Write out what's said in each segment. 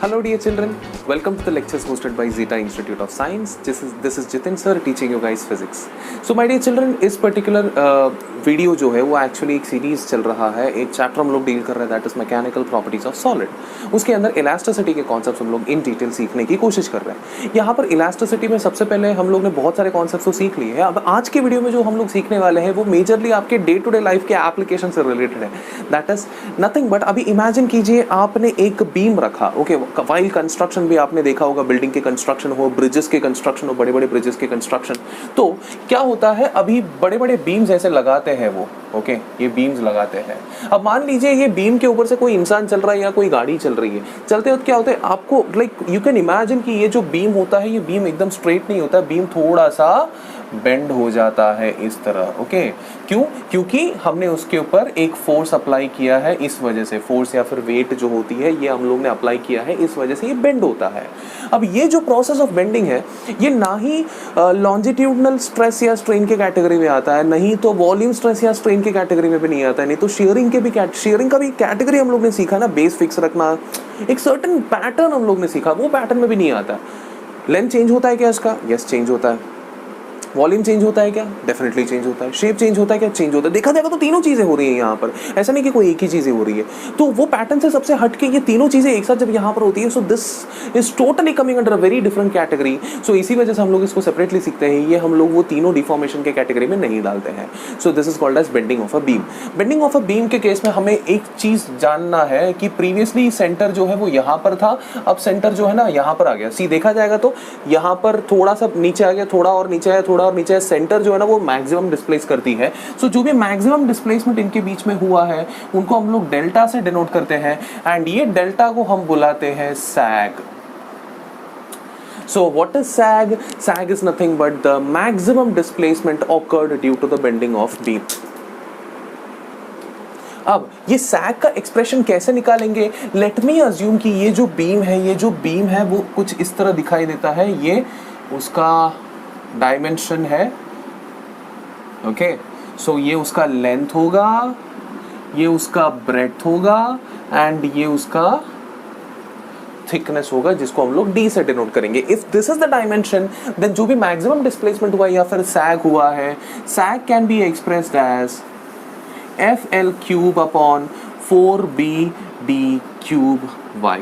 Hello dear children, welcome to the lectures hosted by Zeta Institute of Science. This is Jitin sir teaching you guys physics. So my dear children, इस particular video जो है वो actually एक series चल रहा है, एक chapter हम लोग डील कर रहे हैं that is mechanical properties of solid. उसके अंदर इलास्टिसिटी के कॉन्सेप्ट्स हम लोग इन डिटेल सीखने की कोशिश कर रहे हैं। यहाँ पर इलास्टिसिटी में सबसे पहले हम लोग ने बहुत सारे कॉन्सेप्ट्स तो सीख लिए हैं। अब आज के वीडियो में जो हम लोग सीखने वाले हैं वो मेजरली आपके डे टू डे लाइफ के एप्लीकेशन से रिलेटेड है। दैट इज नथिंग बट अभी इमेजिन कीजिए आपने एक बीम रखा, ओके, वाइल कंस्ट्रक्शन भी आपने देखा होगा, बिल्डिंग के कंस्ट्रक्शन हो, ब्रिजेस के कंस्ट्रक्शन हो, बड़े बड़े ब्रिजेस के कंस्ट्रक्शन। तो क्या होता है, अभी बड़े बड़े बीम्स ऐसे लगाते हैं वो, ओके, ये बीम्स लगाते हैं। अब मान लीजिए ये बीम के ऊपर से कोई इंसान चल रहा है या कोई गाड़ी चल रही है, चलते वक्त क्या होता है आपको, लाइक यू कैन इमेजिन कि ये जो बीम होता है ये बीम एकदम स्ट्रेट नहीं होता, बीम थोड़ा सा बेंड हो जाता है इस तरह, ओके। क्यों? क्योंकि हमने उसके ऊपर एक फोर्स अप्लाई किया है, इस वजह से फोर्स या फिर वेट जो होती है ये हम लोग ने अप्लाई किया है, इस वजह से ये बेंड होता है। अब ये जो प्रोसेस ऑफ बेंडिंग है ये ना ही लॉन्जिट्यूडनल स्ट्रेस या स्ट्रेन के कैटेगरी में आता है, नहीं तो वॉल्यूम स्ट्रेस या स्ट्रेन के कैटेगरी में भी नहीं आता है, नहीं तो शेयरिंग का भी कैटेगरी हम लोग ने सीखा ना, बेस फिक्स रखना, एक सर्टेन पैटर्न हम लोग ने सीखा, वो पैटर्न में भी नहीं आता। लेंथ चेंज होता है क्या इसका? यस, चेंज होता है। वॉल्यूम चेंज होता है क्या? डेफिनेटली चेंज होता है। शेप चेंज होता है क्या? चेंज होता है। देखा जाएगा तो तीनों चीजें हो रही हैं यहाँ पर, ऐसा नहीं कि कोई एक ही चीजें हो रही है। तो वो पैटर्न से सबसे हटके ये तीनों चीजें एक साथ जब यहाँ पर होती है, so this is totally coming under a very different category. So इसी वजह से हम लोग इसको सेपरेटली सीखते हैं, ये हम लोग वो तीनों डिफॉर्मेशन के कैटेगरी में नहीं डालते हैं। So this is called as bending of a beam. Bending of a beam के केस में हमें एक चीज जानना है कि प्रीवियसली सेंटर जो है वो यहाँ पर था, अब सेंटर जो है ना यहाँ पर आ गया। सी देखा जाएगा तो यहाँ पर थोड़ा सा नीचे आ गया, थोड़ा और नीचे आया, थोड़ा और नीचे आया, सेंटर जो है ना वो मैक्सिमम डिस्प्लेस करती है। सो जो भी मैक्सिमम डिस्प्लेसमेंट इनके बीच में हुआ है उनको हम लोग डेल्टा से डिनोट करते हैं, एंड ये डेल्टा को हम बुलाते हैं सैग। So what is sag? Sag is nothing but the maximum displacement occurred due to the bending of beam. अब ये सैग का एक्सप्रेशन कैसे निकालेंगे? लेट मी अज्यूम कि ये जो बीम है वो कुछ इस तरह दिखाई देता है, ये उसका डायमेंशन है, ओके। सो ये उसका लेंथ होगा, ये उसका ब्रेड्थ होगा, एंड ये उसका थिकनेस होगा, जिसको हम लोग d से डिनोट करेंगे। If this is the dimension, then जो भी मैक्सिमम डिस्प्लेसमेंट हुआ या फिर सैग हुआ है, sag can be expressed as FL cube upon 4BD cube y,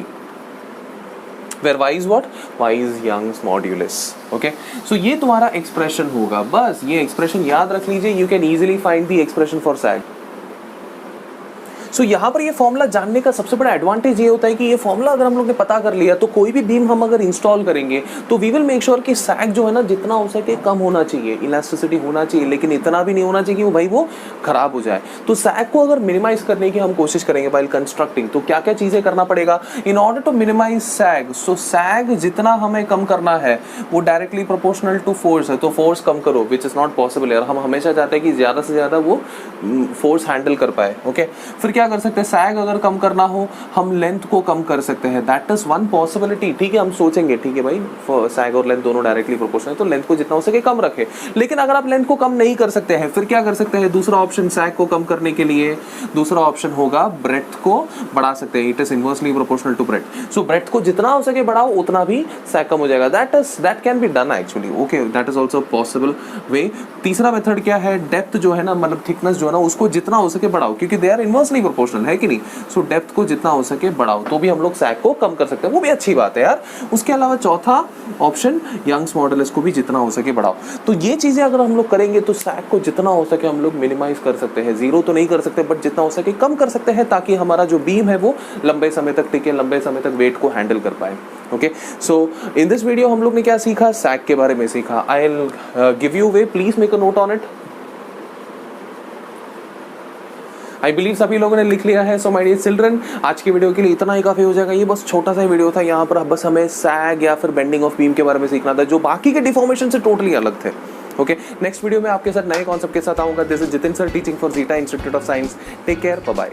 where y is what? Y is Young's modulus, okay? So ये तुम्हारा एक्सप्रेशन होगा, बस ये एक्सप्रेशन याद रख लीजिए। You can easily find the expression for sag. सो यहाँ पर ये फॉर्मूला जानने का सबसे बड़ा एडवांटेज ये होता है कि ये फॉर्मूला अगर हम लोग ने पता कर लिया तो कोई भी बीम हम अगर इंस्टॉल करेंगे तो वी विल मेक श्योर कि सैग जो है ना जितना हो सके कम होना चाहिए, इलास्टिसिटी होना चाहिए, लेकिन इतना भी नहीं होना चाहिए कि भाई वो खराब हो जाए। तो सैग को अगर मिनिमाइज करने की हम कोशिश करेंगे व्हाइल कंस्ट्रक्टिंग, तो क्या क्या चीजें करना पड़ेगा इन ऑर्डर टू मिनिमाइज सैग? सो सैग जितना हमें कम करना है वो डायरेक्टली प्रोपोर्शनल टू फोर्स है, तो फोर्स कम करो, विच इज नॉट पॉसिबल यार। हम हमेशा चाहते हैं कि ज्यादा से ज्यादा वो फोर्स हैंडल कर पाए, ओके। फिर क्या कर सकते हैं, सैग अगर कम करना हो हम लेंथ को कम कर सकते हैं, दैट इज वन पॉसिबिलिटी, ठीक है। हम सोचेंगे ठीक है भाई सैग और लेंथ दोनों डायरेक्टली प्रोपोर्शनल है तो लेंथ को जितना हो सके कम रखे। लेकिन अगर आप लेंथ को कम नहीं कर सकते हैं फिर क्या कर सकते हैं? दूसरा ऑप्शन सैग को कम करने के लिए दूसरा ऑप्शन होगा ब्रेड्थ को बढ़ा सकते हैं, it is inversely proportional to breadth. So breadth को जितना हो सके बढ़ाओ उतना भी सैग कम हो जाएगा, that can be done actually, okay, that is also possible way. तीसरा मेथड क्या है, डेप्थ जो है ना, मतलब थिकनेस जो है ना उसको जितना हो सके बढ़ाओ, क्योंकि दे आर इनवर्सली प्रोपोर्शनल, है कि नहीं। सो डेप्थ को जितना हो सके बढ़ाओ तो भी हम लोग सैग को कम कर सकते हैं, वो भी अच्छी बात है यार। उसके अलावा चौथा ऑप्शन यंग्स मॉडुलस को भी जितना हो सके बढ़ाओ। तो ये चीजें अगर हम लोग करेंगे तो सैग को जितना हो सके हम लोग मिनिमाइज कर सकते हैं, जीरो तो नहीं कर सकते बट जितना हो सके कम कर सकते हैं, ताकि हमारा जो बीम है वो लंबे समय तक टिके, लंबे समय तक वेट को हैंडल कर पाए, okay. So in this video हम लोग ने क्या सीखा? सैग के बारे में सीखा। I will give you way, please make a note on it. I believe सभी लोगों ने लिख लिया है। सो माय डियर चिल्ड्रन, आज की वीडियो के लिए इतना ही काफी हो जाएगा। ये बस छोटा सा वीडियो था, यहाँ पर बस हमें सैग या फिर बेंडिंग ऑफ बीम के बारे में सीखना था, जो बाकी के डिफॉर्मेशन से टोटली अलग थे, ओके। नेक्स्ट वीडियो में आपके साथ नए कॉन्सेप्ट के साथ आऊंगा। This is Jitin sir teaching for Zeta Institute of Science. Take care, bye bye.